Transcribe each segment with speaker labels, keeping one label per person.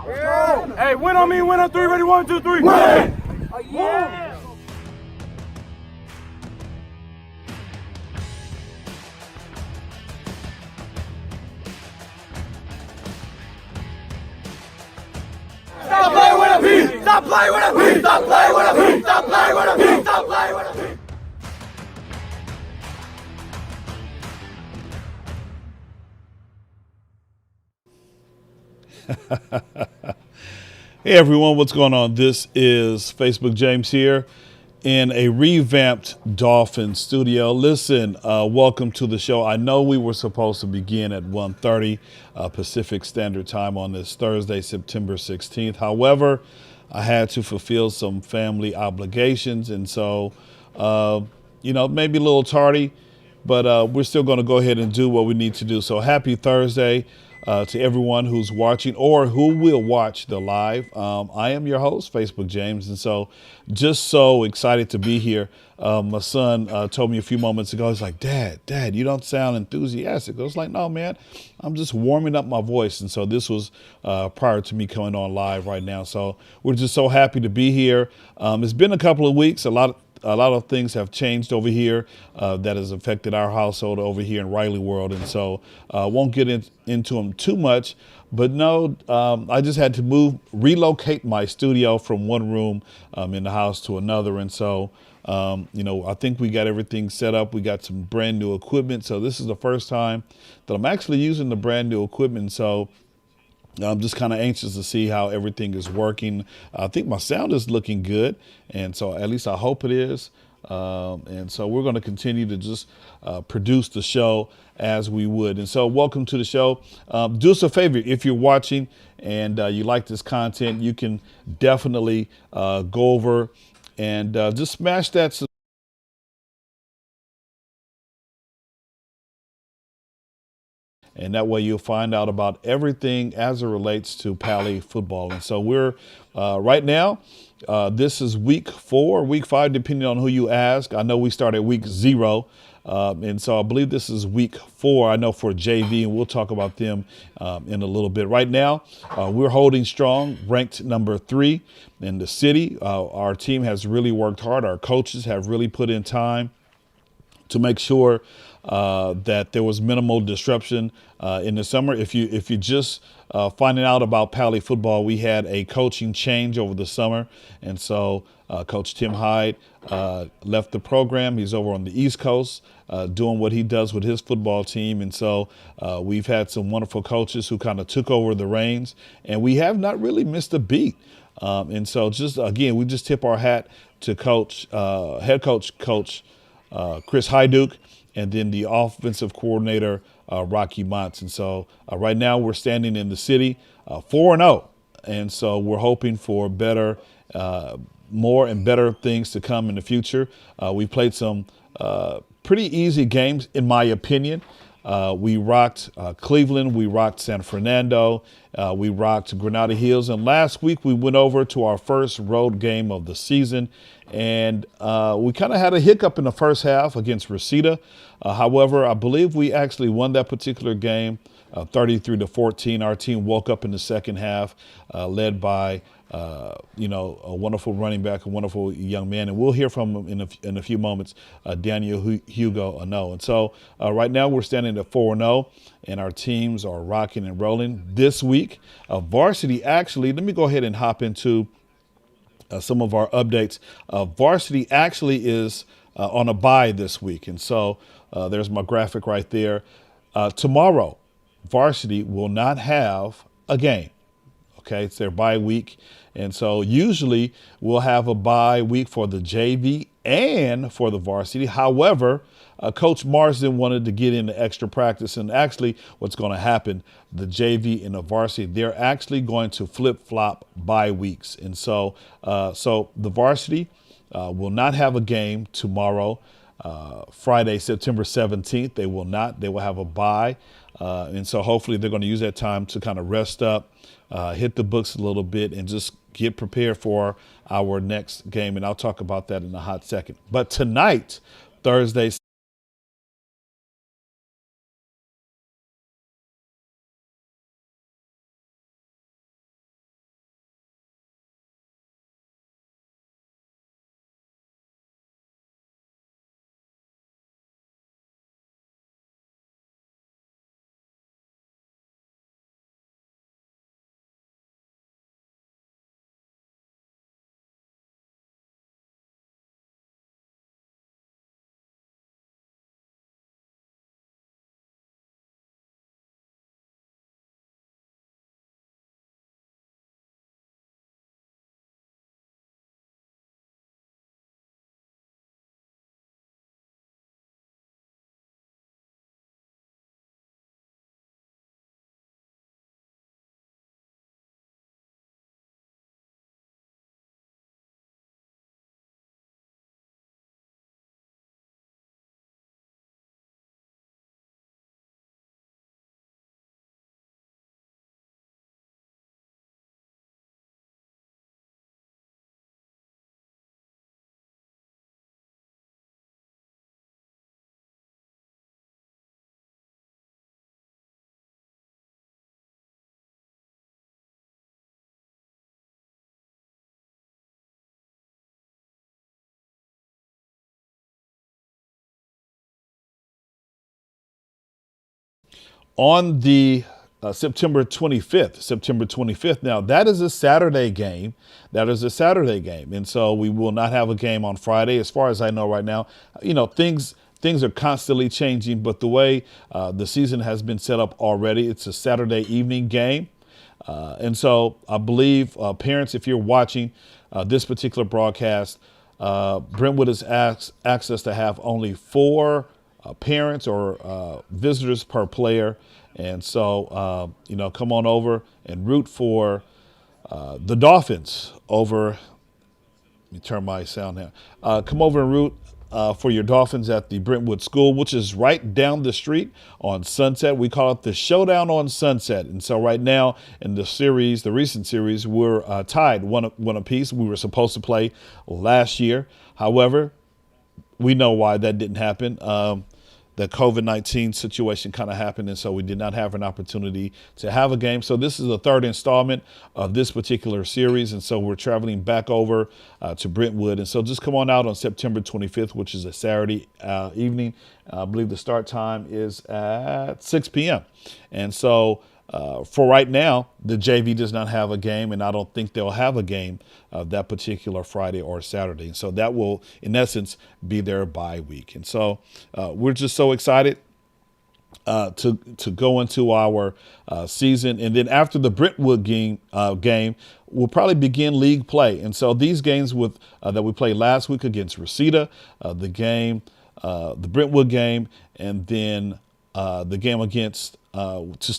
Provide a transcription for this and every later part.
Speaker 1: Hey, win on me, win on three, ready, 1, 2, 3. Win!
Speaker 2: Oh, yeah.
Speaker 1: Stop playing with a beat! Stop playing with a beat! Stop playing with a beat! Stop playing with a beat! Stop playing with a beat!
Speaker 3: Hey everyone, what's going on? This is Facebook James here in a revamped Dolphin studio. Listen, welcome to the show. I know we were supposed to begin at 1:30 Pacific Standard Time on this Thursday, September 16th. However, I had to fulfill some family obligations, and so, maybe a little tardy, but we're still going to go ahead and do what we need to do. So happy Thursday to everyone who's watching or who will watch the live. I am your host, Facebook James, and so just so excited to be here. My son told me a few moments ago, he's like, Dad, you don't sound enthusiastic. I was like, no, man, I'm just warming up my voice. And so this was prior to me coming on live right now. So we're just so happy to be here. It's been a couple of weeks, a lot of things have changed over here that has affected our household over here in Riley World. And so I won't get into them too much. But no, I just had to relocate my studio from one room in the house to another. And so, I think we got everything set up. We got some brand new equipment. So this is the first time that I'm actually using the brand new equipment. So I'm just kind of anxious to see how everything is working. I think my sound is looking good, and so at least I hope it is. And so we're going to continue to just produce the show as we would. And so welcome to the show. Do us a favor, if you're watching and you like this content, you can definitely go over and just smash that and that way you'll find out about everything as it relates to Pali football. And so we're right now, this is week 4, week 5, depending on who you ask. I know we started week 0. And so I believe this is week 4, I know, for JV, and we'll talk about them in a little bit. Right now, we're holding strong, ranked number 3 in the city. Our team has really worked hard. Our coaches have really put in time to make sure that there was minimal disruption in the summer. If you just finding out about Pali football, we had a coaching change over the summer, and so Coach Tim Hyde left the program. He's over on the East Coast doing what he does with his football team, and so we've had some wonderful coaches who kind of took over the reins, and we have not really missed a beat. And so just again, we just tip our hat to head coach Chris Hyduke, and then the offensive coordinator, Rocky Montz. And so right now we're standing in the city 4-0. And so we're hoping for better, more and better things to come in the future. We played some pretty easy games, in my opinion. We rocked Cleveland, we rocked San Fernando, we rocked Granada Hills, and last week we went over to our first road game of the season, and we kind of had a hiccup in the first half against Reseda. However, I believe we actually won that particular game 33-14. Our team woke up in the second half, led by a wonderful running back, a wonderful young man, and we'll hear from him in a few moments, Daniel Hugo Anoh. And so right now we're standing at 4-0, and our teams are rocking and rolling. This week, Varsity actually, let me go ahead and hop into some of our updates. Varsity actually is on a bye this week, and so there's my graphic right there. Tomorrow, Varsity will not have a game. Okay, it's their bye week. And so usually we'll have a bye week for the JV and for the Varsity. However, Coach Marsden wanted to get into extra practice. And actually what's going to happen, the JV and the Varsity, they're actually going to flip-flop bye weeks. And so, the Varsity will not have a game tomorrow. Friday, September 17th, they will not. They will have a bye. And so hopefully they're going to use that time to kind of rest up, hit the books a little bit, and just get prepared for our next game. And I'll talk about that in a hot second. But tonight, Thursday, on the September 25th. September 25th. Now, that is a Saturday game. That is a Saturday game. And so we will not have a game on Friday. As far as I know right now, things are constantly changing, but the way the season has been set up already, it's a Saturday evening game. And so I believe parents, if you're watching this particular broadcast, Brentwood has asked us to have only 4 parents or visitors per player. And so, come on over and root for the Dolphins over. Let me turn my sound down. Come over and root for your Dolphins at the Brentwood School, which is right down the street on Sunset. We call it the Showdown on Sunset. And so right now in the recent series, we're tied one apiece. We were supposed to play last year. However, we know why that didn't happen. The COVID-19 situation kind of happened, and so we did not have an opportunity to have a game. So this is the 3rd installment of this particular series, and so we're traveling back over to Brentwood. And so just come on out on September 25th, which is a Saturday evening. I believe the start time is at 6 p.m. And so for right now, the JV does not have a game, and I don't think they'll have a game that particular Friday or Saturday. And so that will, in essence, be their bye week. And so we're just so excited to go into our season. And then after the Brentwood game, we'll probably begin league play. And so these games that we played last week against Reseda, the Brentwood game, and then the game against to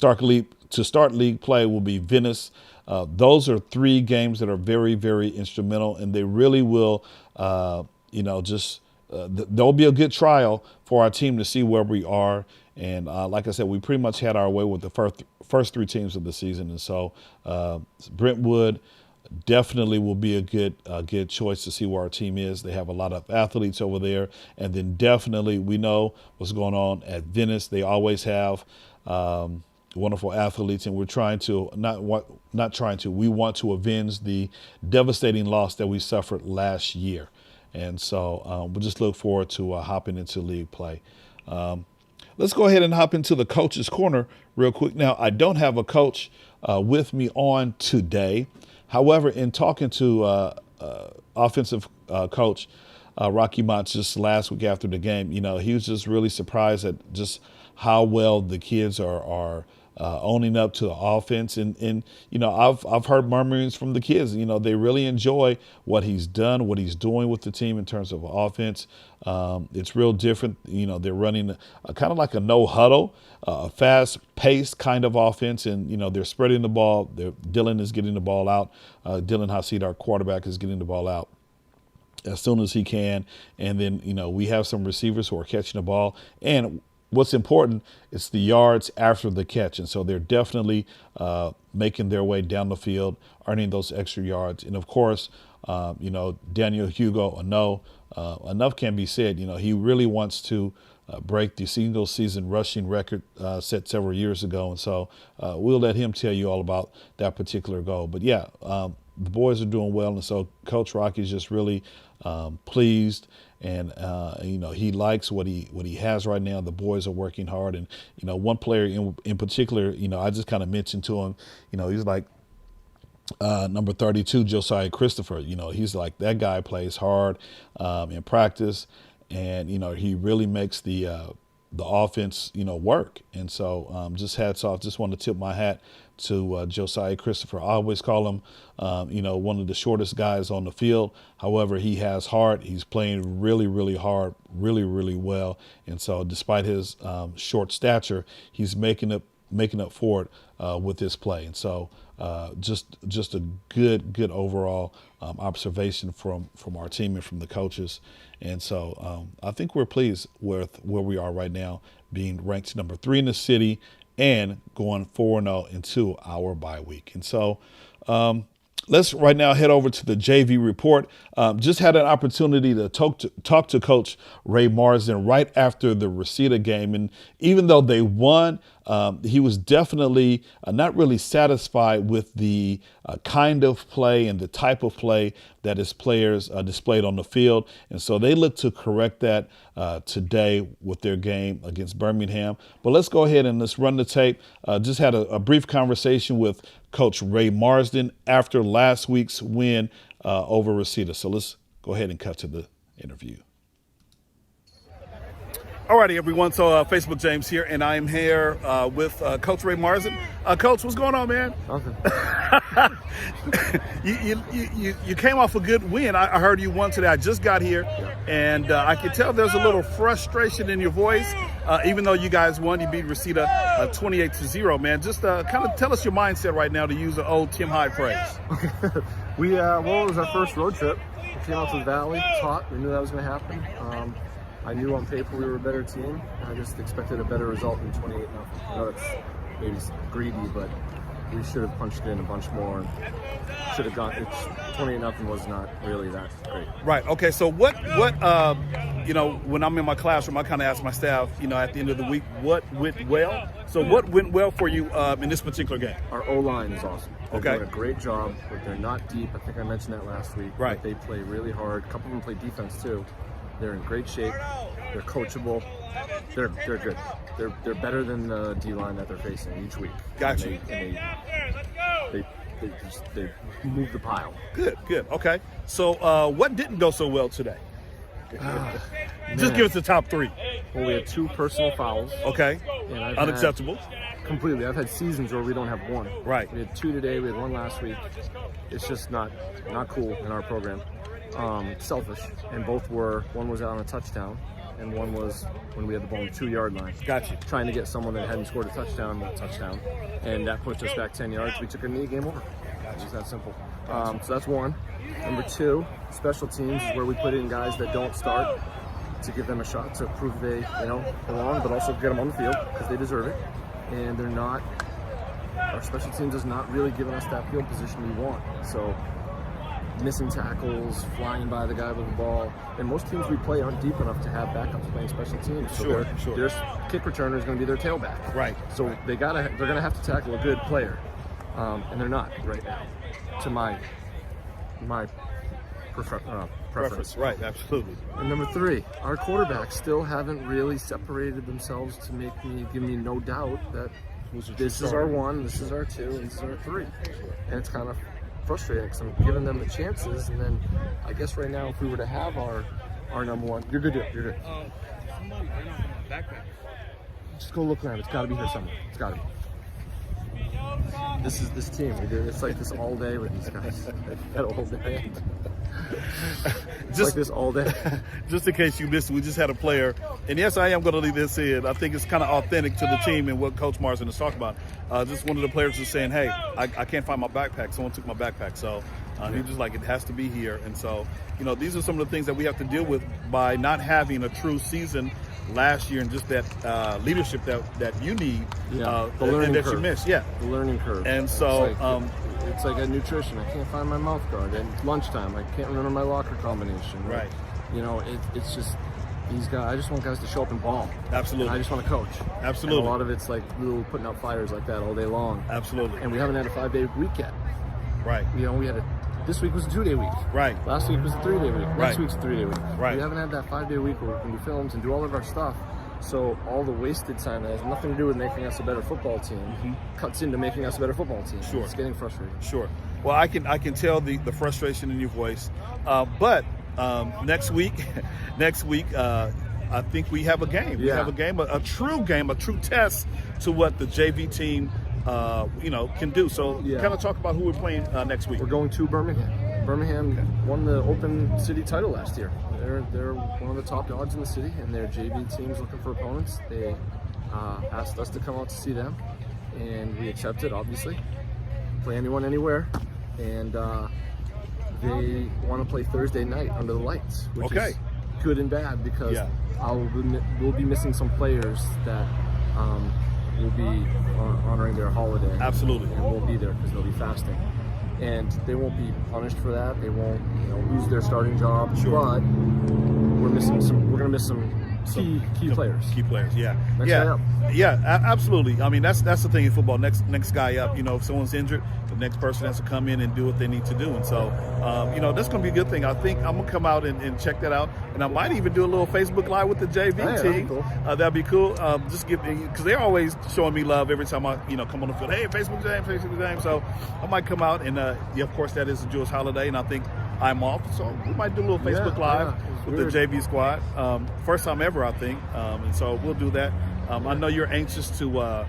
Speaker 3: start league play will be Venice. Those are 3 games that are very, very instrumental, and they really will, there'll be a good trial for our team to see where we are. And like I said, we pretty much had our way with the first 3 teams of the season. And so Brentwood definitely will be a good choice to see where our team is. They have a lot of athletes over there. And then definitely we know what's going on at Venice. They always have wonderful athletes, and we're we want to avenge the devastating loss that we suffered last year. And so we'll just look forward to hopping into league play. Let's go ahead and hop into the coach's corner real quick. Now, I don't have a coach with me on today. However, in talking to offensive coach Rocky Mott just last week after the game, he was just really surprised at just how well the kids are owning up to the offense. And I've heard murmurings from the kids. They really enjoy what he's done, what he's doing with the team in terms of offense. It's real different. They're running kind of like a no huddle, a fast-paced kind of offense, and they're spreading the ball. Dylan is getting the ball out. Dylan Hasid, our quarterback, is getting the ball out as soon as he can. And then we have some receivers who are catching the ball. And what's important is the yards after the catch. And so they're definitely making their way down the field, earning those extra yards. And of course, Daniel Hugo Anoh, enough can be said. He really wants to break the single season rushing record set several years ago. And so we'll let him tell you all about that particular goal. But yeah, the boys are doing well. And so Coach Rocky's just really pleased. And, he likes what he has right now. The boys are working hard. And, one player in particular, I just kind of mentioned to him, he's like number 32, Josiah Christopher. He's like, that guy plays hard in practice. And, he really makes the offense, work. And so just hats off. Just want to tip my hat to Josiah Christopher. I always call him, one of the shortest guys on the field. However, he has heart. He's playing really, really hard, really, really well. And so despite his short stature, he's making up for it with his play. And so just a good overall observation from our team and from the coaches. And so I think we're pleased with where we are right now, being ranked number 3 in the city and going 4-0 into our bye week. And so let's right now head over to the JV report. Just had an opportunity to talk to Coach Ray Marsden right after the Reseda game. And even though they won, he was definitely not really satisfied with the kind of play and the type of play that his players displayed on the field. And so they look to correct that today with their game against Birmingham. But let's go ahead and let's run the tape. Just had a brief conversation with Coach Ray Marsden after last week's win over Reseda. So let's go ahead and cut to the interview. All righty, everyone. So Facebook James here, and I am here with Coach Ray Marsden. Coach, what's going on, man?
Speaker 2: Nothing.
Speaker 3: You came off a good win. I heard you won today. I just got here, and I can tell there's a little frustration in your voice. Even though you guys won, you beat Reseda 28-0, man. Just kind of tell us your mindset right now, to use an old Tim Hyde phrase.
Speaker 2: Well, it was our first road trip. We came out to the Valley. It was hot. We knew that was going to happen. I knew on paper we were a better team. I just expected a better result than 28-0. I know that's maybe greedy, but we should have punched in a bunch more. Should have gone. 28-0 was not really that great.
Speaker 3: Right. Okay. So what when I'm in my classroom, I kind of ask my staff, at the end of the week, what went well. So what went well for you in this particular game?
Speaker 2: Our O-line is awesome. They're
Speaker 3: Okay.
Speaker 2: doing a great job, but they're not deep. I think I mentioned that last week.
Speaker 3: Right.
Speaker 2: But they play really hard. A couple of them play defense too. They're in great shape. They're coachable. They're good. They're better than the D-line that they're facing each week.
Speaker 3: Gotcha.
Speaker 2: And they move the pile.
Speaker 3: Good. Okay. So what didn't go so well today? Just give us the top three.
Speaker 2: Well, we had 2 personal fouls.
Speaker 3: Okay.
Speaker 2: And I've
Speaker 3: Unacceptable.
Speaker 2: Completely. I've had seasons where we don't have 1.
Speaker 3: Right.
Speaker 2: We had 2 today. We had 1 last week. It's just not cool in our program. Selfish, and both were. One was out on a touchdown, and one was when we had the ball on the 2-yard line.
Speaker 3: Gotcha.
Speaker 2: Trying to get someone that hadn't scored a touchdown, and that puts us back 10 yards. We took a knee, game over. It's just that simple. So that's 1. Number 2, special teams is where we put in guys that don't start to give them a shot to prove they belong, but also get them on the field because they deserve it. And they're not. Our special teams is not really giving us that field position we want. So. Missing tackles, flying by the guy with the ball, and most teams we play aren't deep enough to have backups playing special teams. So
Speaker 3: Sure.
Speaker 2: their kick returner is going to be their tailback.
Speaker 3: Right.
Speaker 2: So they're going to have to tackle a good player, and they're not right now, to my preference.
Speaker 3: Right. Absolutely.
Speaker 2: And number 3, our quarterbacks still haven't really separated themselves to give me no doubt that this is our 1, this is our 2, and this is our 3, and it's kind of frustrating because I'm giving them the chances, and then I guess right now if we were to have our number 1, you're good. Just go look around. It's got to be here somewhere. It's got to be. This is this team. It's like this all day with these guys. Got all day. Just like this all day.
Speaker 3: Just in case you missed it, we just had a player, and yes, I am going to leave this in. I think it's kind of authentic to the team and what Coach Marsden is talking about. Just one of the players was saying, hey, I can't find my backpack. Someone took my backpack. So he was just like, it has to be here. And so, these are some of the things that we have to deal with by not having a true season last year, and just that leadership that you need,
Speaker 2: the learning
Speaker 3: and that
Speaker 2: curve.
Speaker 3: you missed. Yeah.
Speaker 2: The learning curve.
Speaker 3: And so
Speaker 2: it's like a nutrition. I can't find my mouth guard. At lunchtime, I can't remember my locker combination.
Speaker 3: Right.
Speaker 2: It's just these guys. I just want guys to show up and ball.
Speaker 3: Absolutely.
Speaker 2: And I just want to coach.
Speaker 3: Absolutely.
Speaker 2: And a lot of it's like little putting out fires like that all day long.
Speaker 3: Absolutely.
Speaker 2: And we haven't had a 5-day week yet.
Speaker 3: Right.
Speaker 2: This week was a 2-day week.
Speaker 3: Right.
Speaker 2: Last week was a 3-day week.
Speaker 3: Right.
Speaker 2: Next week's a 3-day week.
Speaker 3: Right.
Speaker 2: We haven't had that 5-day week where we can do films and do all of our stuff. So all the wasted time that has nothing to do with making us a better football team cuts into making us a better football team.
Speaker 3: Sure.
Speaker 2: It's getting frustrating.
Speaker 3: Sure. Well, I can tell the frustration in your voice. But next week, I think we have a game. We have a game, a true test to what the JV team can do. So kind of talk about who we're playing next week.
Speaker 2: We're going to Birmingham. Birmingham won the Open City title last year. They're one of the top dogs in the city, and their JV team's looking for opponents. They asked us to come out to see them, and we accepted, obviously. Play anyone, anywhere. And they want to play Thursday night under the lights, which is good and bad because we'll be missing some players that will be honoring their holiday.
Speaker 3: Absolutely.
Speaker 2: And won't be there because they'll be fasting. And they won't be punished for that. They won't lose their starting job.
Speaker 3: Sure.
Speaker 2: But we're going to miss some key players.
Speaker 3: Key players, yeah.
Speaker 2: Next guy up.
Speaker 3: Absolutely. I mean, that's the thing in football. Next guy up. You know, if someone's injured, the next person has to come in and do what they need to do. And so, you know, that's going to be a good thing. I think I'm going to come out and check that out. And I might even do a little Facebook Live with the JV team. That'd be cool. Just because they're always showing me love every time I, you know, come on the field. Hey, Facebook James. So I might come out and, yeah, of course, that is a Jewish holiday, and I think I'm off. So we might do a little Facebook Live with the JV squad. First time ever, I think. And so we'll do that. I know you're anxious to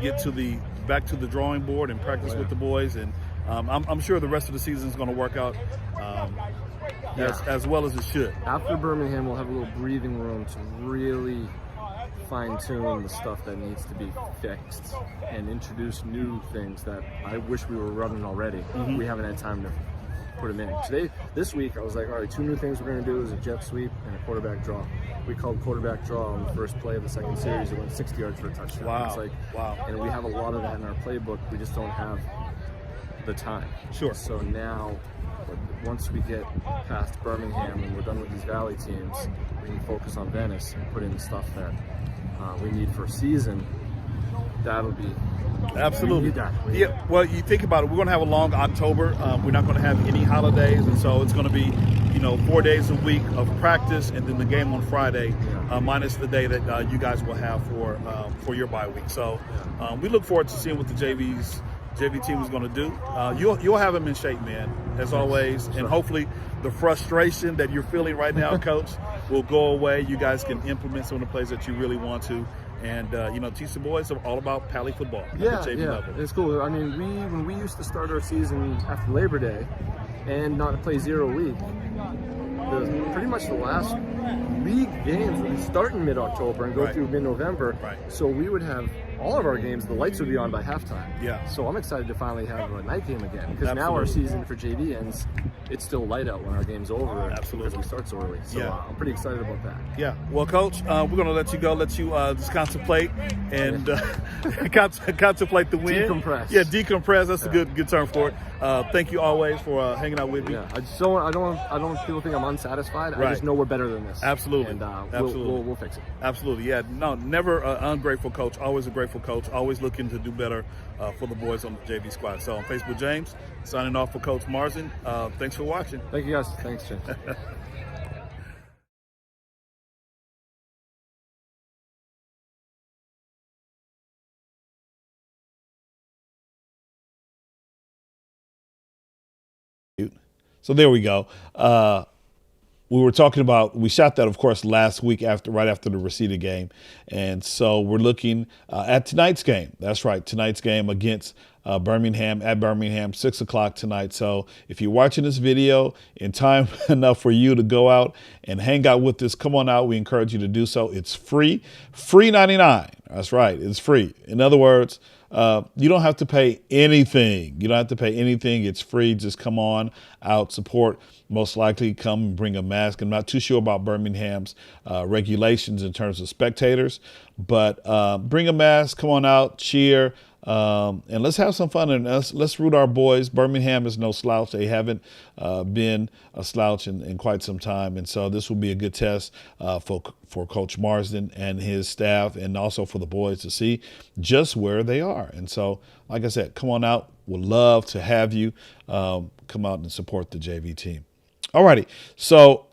Speaker 3: get back to the drawing board and practice with the boys, and I'm sure the rest of the season is going to work out as well as it should.
Speaker 2: After Birmingham, we'll have a little breathing room to really fine-tune the stuff that needs to be fixed and introduce new things that I wish we were running already. We haven't had time to put them in. This week, I was like, all right, 2 new things we're going to do is a jet sweep and a quarterback draw. We called quarterback draw on the first play of the second series. It went 60 yards for a touchdown.
Speaker 3: Wow.
Speaker 2: It's like,
Speaker 3: wow.
Speaker 2: And we have a lot of that in our playbook. We just don't have the time.
Speaker 3: Sure.
Speaker 2: So now, once we get past Birmingham and we're done with these Valley teams, we can focus on Venice and put in the stuff that we need for a season. That'll be
Speaker 3: absolutely. Yeah. Well, you think about it. We're going to have a long October. We're not going to have any holidays, and so it's going to be, 4 days a week of practice, and then the game on Friday, minus the day that you guys will have for your bye week. So we look forward to seeing what the JV team is going to do. You'll have them in shape, man, as always, and hopefully the frustration that you're feeling right now, Coach, will go away. You guys can implement some of the plays that you really want to. And, teach the boys all about Pali football at the JV level.
Speaker 2: It's cool. I mean, when we used to start our season after Labor Day and not play 0 week, pretty much the last league games would start in mid-October and go through mid-November.
Speaker 3: Right.
Speaker 2: So we would have all of our games, the lights would be on by halftime.
Speaker 3: Yeah.
Speaker 2: So I'm excited to finally have a night game again, because now our season for JV ends, it's still light out when our game's over.
Speaker 3: Absolutely.
Speaker 2: Because we start so early. So I'm pretty excited about that.
Speaker 3: Yeah. Well, Coach, we're going to let you go, just contemplate and contemplate the win.
Speaker 2: Decompress.
Speaker 3: Yeah, decompress. That's a good term for it. Thank you always for hanging out with me.
Speaker 2: Yeah. I don't want people to think I'm unsatisfied. I just know we're better than this.
Speaker 3: Absolutely.
Speaker 2: And
Speaker 3: Absolutely.
Speaker 2: We'll fix it.
Speaker 3: Absolutely. Yeah. No, never an ungrateful coach. Always a grateful coach. Always looking to do better for the boys on the JV squad. So on Facebook, James, signing off for Coach Marsden. Thanks for watching.
Speaker 2: Thank you, guys. Thanks, James.
Speaker 3: So there we go. We were talking about, we shot that, of course, last week right after the Reseda game. And so we're looking at tonight's game. That's right, tonight's game against Birmingham, at Birmingham, 6 o'clock tonight. So if you're watching this video in time enough for you to go out and hang out with us, come on out. We encourage you to do so. It's free, free 99. That's right, it's free. In other words, you don't have to pay anything. You don't have to pay anything. It's free. Just come on out, support. Most likely come and bring a mask. I'm not too sure about Birmingham's regulations in terms of spectators, but bring a mask, come on out, cheer, and let's have some fun. And let's root our boys. Birmingham is no slouch. They haven't been a slouch in quite some time. And so this will be a good test for Coach Marsden and his staff, and also for the boys to see just where they are. And so, like I said, come on out. We'd love to have you come out and support the JV team. All righty. So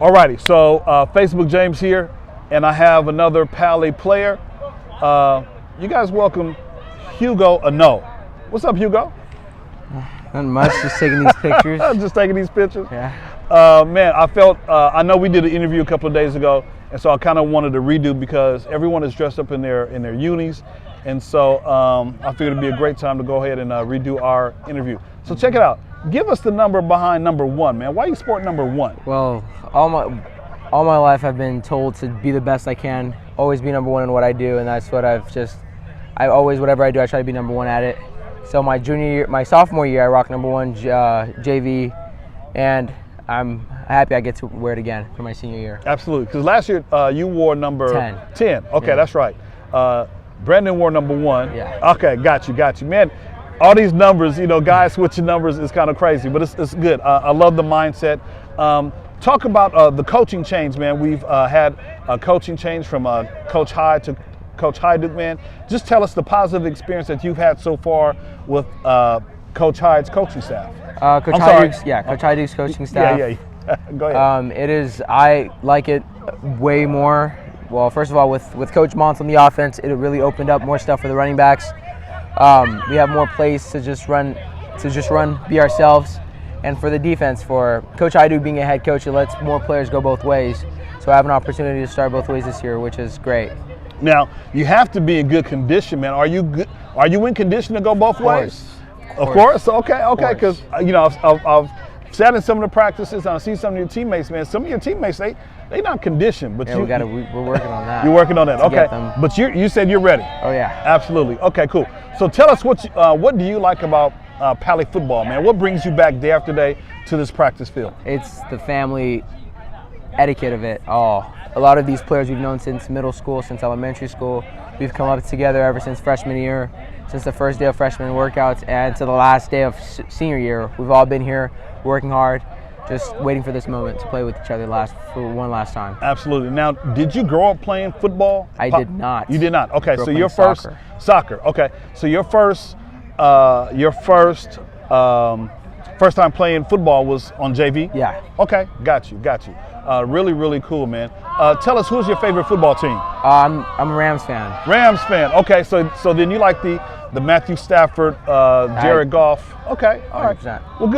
Speaker 3: alrighty, so Facebook James here, and I have another Pali player. You guys welcome Hugo Anoh. What's up, Hugo?
Speaker 4: Not much, just taking these pictures.
Speaker 3: Just taking these pictures?
Speaker 4: Yeah.
Speaker 3: Man, I felt, I know we did an interview a couple of days ago, and so I kind of wanted to redo because everyone is dressed up in their unis, and so I figured it'd be a great time to go ahead and redo our interview. So check it out. Give us the number behind number 1, man. Why you sport number 1?
Speaker 4: Well, all my life I've been told to be the best I can, always be number 1 in what I do, and that's what I always, whatever I do, I try to be number 1 at it. So my sophomore year, I rock number 1 JV, and I'm happy I get to wear it again for my senior year.
Speaker 3: Absolutely, because last year you wore number
Speaker 4: 10.
Speaker 3: 10. Okay,
Speaker 4: Yeah.
Speaker 3: that's right. Brandon wore number 1.
Speaker 4: Yeah.
Speaker 3: Okay, got you. Man, all these numbers, guys switching numbers is kind of crazy, but it's good. I love the mindset. Talk about the coaching change, man. We've had a coaching change from Coach Hyde to Coach Hyde, man. Just tell us the positive experience that you've had so far with Coach Hyde's coaching staff.
Speaker 4: Coach Hyde's coaching staff.
Speaker 3: Yeah. Go ahead.
Speaker 4: I like it way more. Well, first of all, with Coach Mont on the offense, it really opened up more stuff for the running backs. We have more plays to just run, be ourselves. And for the defense, for Coach Hyde being a head coach, it lets more players go both ways. So I have an opportunity to start both ways this year, which is great.
Speaker 3: Now, you have to be in good condition, man. Are you good? Are you in condition to go both ways? Of course. Okay. Because I've sat in some of the practices and I see some of your teammates, man. Some of your teammates, they not conditioned, but
Speaker 4: yeah, we're working on that.
Speaker 3: You're working on that. Okay. But you said you're ready.
Speaker 4: Oh yeah.
Speaker 3: Absolutely. Okay. Cool. So tell us what do you like about Pali football, man? What brings you back day after day to this practice field?
Speaker 4: It's the family etiquette of it all. A lot of these players we've known since middle school, since elementary school. We've come up together ever since freshman year, since the first day of freshman workouts and to the last day of senior year. We've all been here working hard, just waiting for this moment to play with each other for one last time.
Speaker 3: Absolutely. Now, did you grow up playing football?
Speaker 4: I did not.
Speaker 3: You did not. Okay, so your
Speaker 4: first
Speaker 3: soccer. Okay, so your first time playing football was on JV?
Speaker 4: Yeah.
Speaker 3: Okay, got you. Really, really cool, man. Tell us, who's your favorite football team?
Speaker 4: I'm a Rams fan.
Speaker 3: Rams fan. Okay, so then you like the Matthew Stafford, Jared Goff. Okay, all right.
Speaker 4: 100%.
Speaker 3: Well,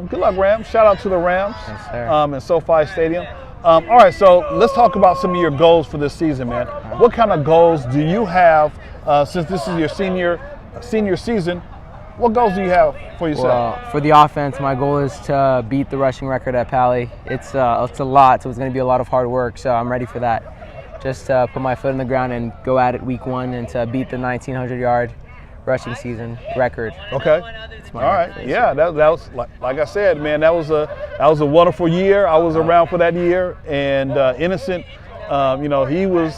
Speaker 3: good luck, Rams. Shout out to the Rams.
Speaker 4: Yes, sir.
Speaker 3: In SoFi Stadium. All right, so let's talk about some of your goals for this season, man. What kind of goals do you have since this is your senior season? What goals do you have for yourself?
Speaker 4: Well, for the offense, my goal is to beat the rushing record at Pali. It's a lot, so it's going to be a lot of hard work, so I'm ready for that. Just put my foot in the ground and go at it week 1 and to beat the 1,900-yard rushing season record.
Speaker 3: Okay. All right. Yeah, that was like I said, man. That was a wonderful year. I was around for that year, and Innocent, he was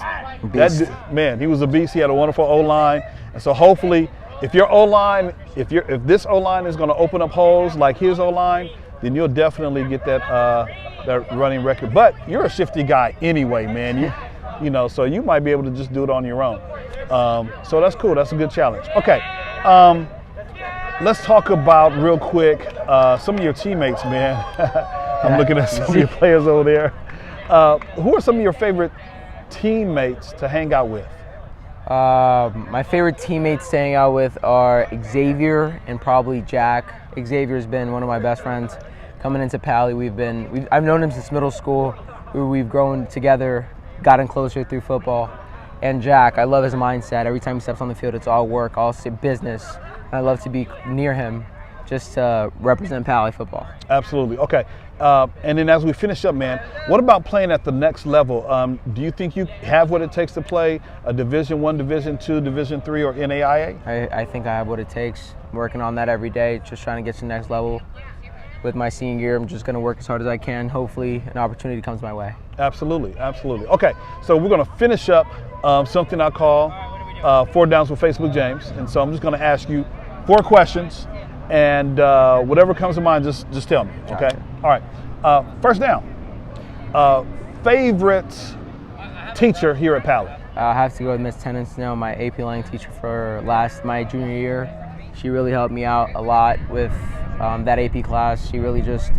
Speaker 3: he was a beast. He had a wonderful O-line, and so hopefully, if your O-line, if this O-line is going to open up holes like his O-line, then you'll definitely get that running record. But you're a shifty guy anyway, man. So you might be able to just do it on your own. So that's cool. That's a good challenge. Okay. Let's talk about real quick some of your teammates, man. I'm looking at some of your players over there. Who are some of your favorite teammates to hang out with?
Speaker 4: My favorite teammates to hang out with are Xavier and probably Jack. Xavier's been one of my best friends coming into Pali. I've known him since middle school. We've grown together, gotten closer through football. And Jack, I love his mindset. Every time he steps on the field, it's all work, all business. And I love to be near him just to represent Pali football.
Speaker 3: Absolutely. Okay. And then as we finish up, man, what about playing at the next level? Do you think you have what it takes to play a Division I, Division II, Division III, or NAIA?
Speaker 4: I think I have what it takes. I'm working on that every day, just trying to get to the next level. With my senior year, I'm just going to work as hard as I can. Hopefully, an opportunity comes my way.
Speaker 3: Absolutely. Okay, so we're going to finish up something I call 4 Downs with Facebook James. And so I'm just going to ask you 4 questions, and whatever comes to mind, just tell me, okay? All right. First down, favorite teacher here at Pali?
Speaker 4: I have to go with Miss Tennant now, my AP Lang teacher for my junior year. She really helped me out a lot with that AP class. She really just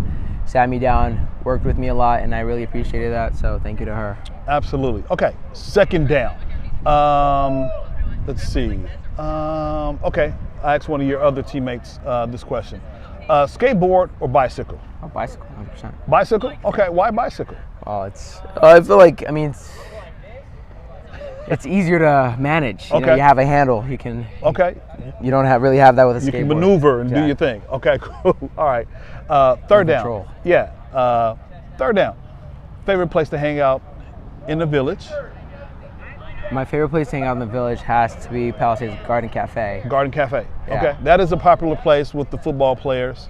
Speaker 4: sat me down, worked with me a lot, and I really appreciated that, so thank you to her.
Speaker 3: Absolutely. Okay, second down. Let's see. Okay, I asked one of your other teammates this question. Skateboard or bicycle?
Speaker 4: Oh, bicycle. 100%.
Speaker 3: Bicycle? Okay, why bicycle?
Speaker 4: Oh, I feel like, it's easier to manage. You know,
Speaker 3: Okay.
Speaker 4: you have a handle. You can.
Speaker 3: Okay.
Speaker 4: You don't really have that with a skateboard.
Speaker 3: You can maneuver and do your
Speaker 4: Exactly.
Speaker 3: thing. Okay, cool. All right. Third down.
Speaker 4: Control.
Speaker 3: Yeah. Third down. Favorite place to hang out in the village?
Speaker 4: My favorite place to hang out in the village has to be Palisades Garden Cafe.
Speaker 3: Garden Cafe.
Speaker 4: Yeah.
Speaker 3: Okay. That is a popular place with the football players.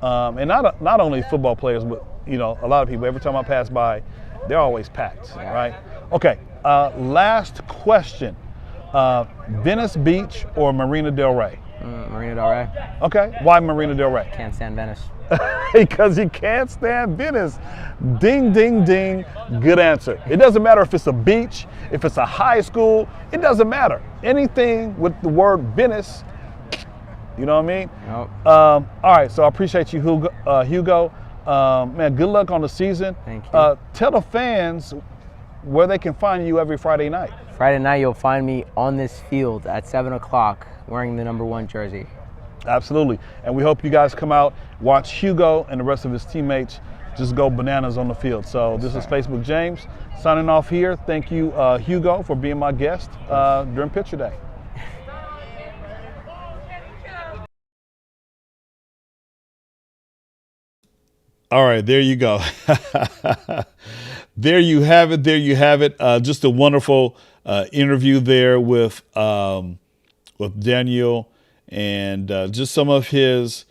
Speaker 3: And not only football players, but a lot of people. Every time I pass by, they're always packed,
Speaker 4: Yeah.
Speaker 3: right? Okay. Last question: Venice Beach or Marina Del Rey?
Speaker 4: Marina Del Rey.
Speaker 3: Okay. Why Marina Del Rey?
Speaker 4: Can't stand Venice.
Speaker 3: Because you can't stand Venice. Ding, ding, ding. Good answer. It doesn't matter if it's a beach, if it's a high school. It doesn't matter. Anything with the word Venice. You know what I mean?
Speaker 4: Nope.
Speaker 3: All right, so I appreciate you, Hugo. Man, good luck on the season.
Speaker 4: Thank you.
Speaker 3: Tell the fans where they can find you every Friday night.
Speaker 4: Friday night, you'll find me on this field at 7 o'clock wearing the number 1 jersey.
Speaker 3: Absolutely. And we hope you guys come out, watch Hugo and the rest of his teammates just go bananas on the field. So this is Facebook James signing off here. Thank you, Hugo, for being my guest during Picture Day. All right, there you go. There you have it. There you have it. Just a wonderful interview there with Daniel, and just some of his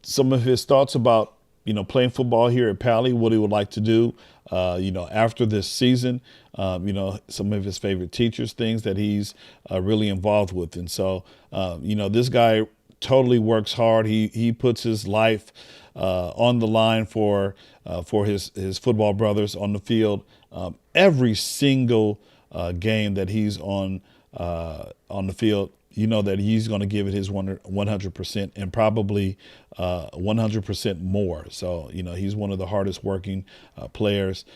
Speaker 3: thoughts about playing football here at Pali, what he would like to do after this season. Some of his favorite teachers, things that he's really involved with, and so this guy totally works hard. He puts his life on the line for his football brothers on the field. Every single game that he's on the field, that he's going to give it his 100% and probably 100% more. So, he's one of the hardest working players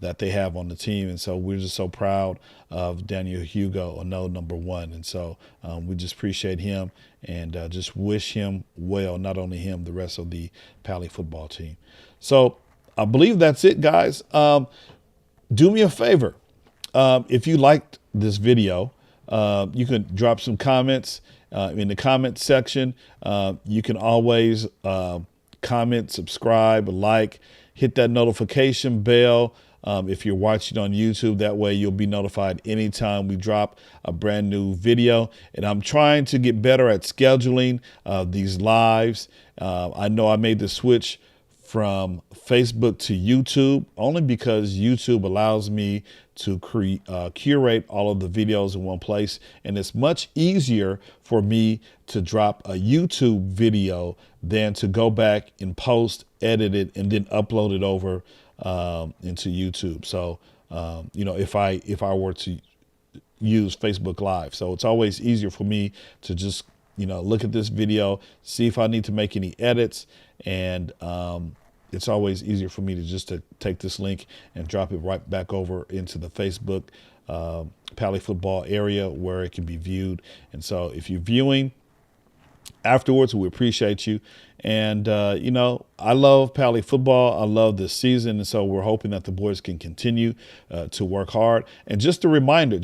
Speaker 3: that they have on the team. And so we're just so proud of Daniel Hugo, Anoh #1. And so we just appreciate him and just wish him well, not only him, the rest of the Pali football team. So I believe that's it, guys. Do me a favor. If you liked this video, you can drop some comments in the comment section. You can always comment, subscribe, like, hit that notification bell if you're watching on YouTube. That way you'll be notified anytime we drop a brand new video. And I'm trying to get better at scheduling these lives. I know I made the switch from Facebook to YouTube only because YouTube allows me to curate all of the videos in one place, and it's much easier for me to drop a YouTube video than to go back and post, edit it, and then upload it over into YouTube. So if I were to use Facebook Live, so it's always easier for me to just look at this video, see if I need to make any edits, and it's always easier for me to take this link and drop it right back over into the Facebook Pali football area where it can be viewed. And so if you're viewing afterwards, we appreciate you. And, I love Pali football. I love this season. And so we're hoping that the boys can continue to work hard. And just a reminder,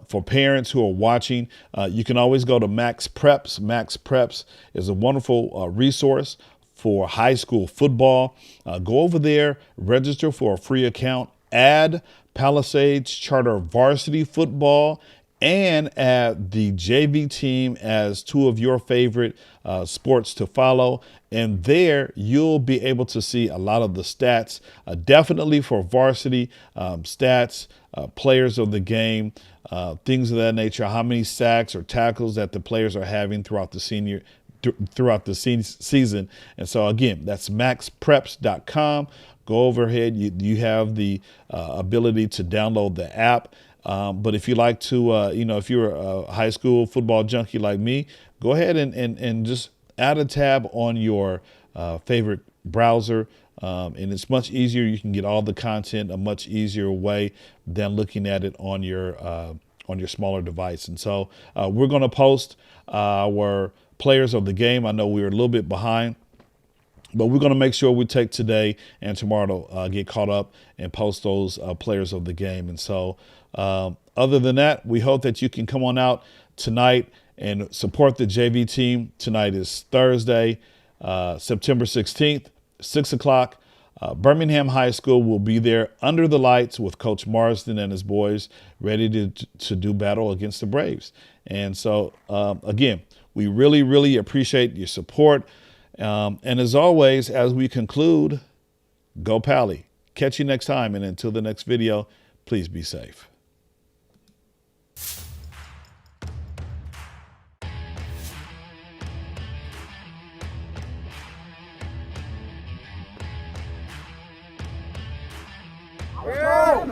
Speaker 3: for parents who are watching, you can always go to Max Preps. Max Preps is a wonderful resource for high school football. Go over there, register for a free account, add Palisades Charter Varsity football, and add the JV team as 2 of your favorite sports to follow. And there you'll be able to see a lot of the stats, definitely for varsity stats, players of the game, things of that nature, how many sacks or tackles that the players are having throughout the season. And so again, that's maxpreps.com. Go overhead. You have the ability to download the app. But if you like to, if you're a high school football junkie like me, go ahead and just add a tab on your favorite browser. And it's much easier. You can get all the content a much easier way than looking at it on your smaller device. And so we're going to post our players of the game. I know we were a little bit behind But we're going to make sure we take today and tomorrow to get caught up and post those players of the game. And so other than that, we hope that you can come on out tonight and support the JV team. Tonight is Thursday, September 16th, 6 o'clock. Birmingham High School will be there under the lights with Coach Marsden and his boys ready to do battle against the Braves. And so, again, we really, really appreciate your support. And as always, as we conclude, go Pali. Catch you next time. And until the next video, please be safe.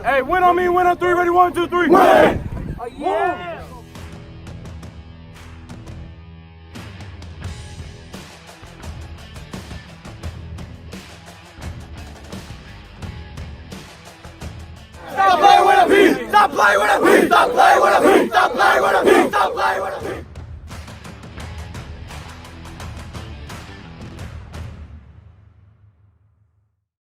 Speaker 1: Hey, win on me, win on three, ready, 1, 2, 3. Win! Yeah! Stop playing with a P! Stop playing with a P! Stop playing with a P! Stop playing with a P! Stop playing with a P!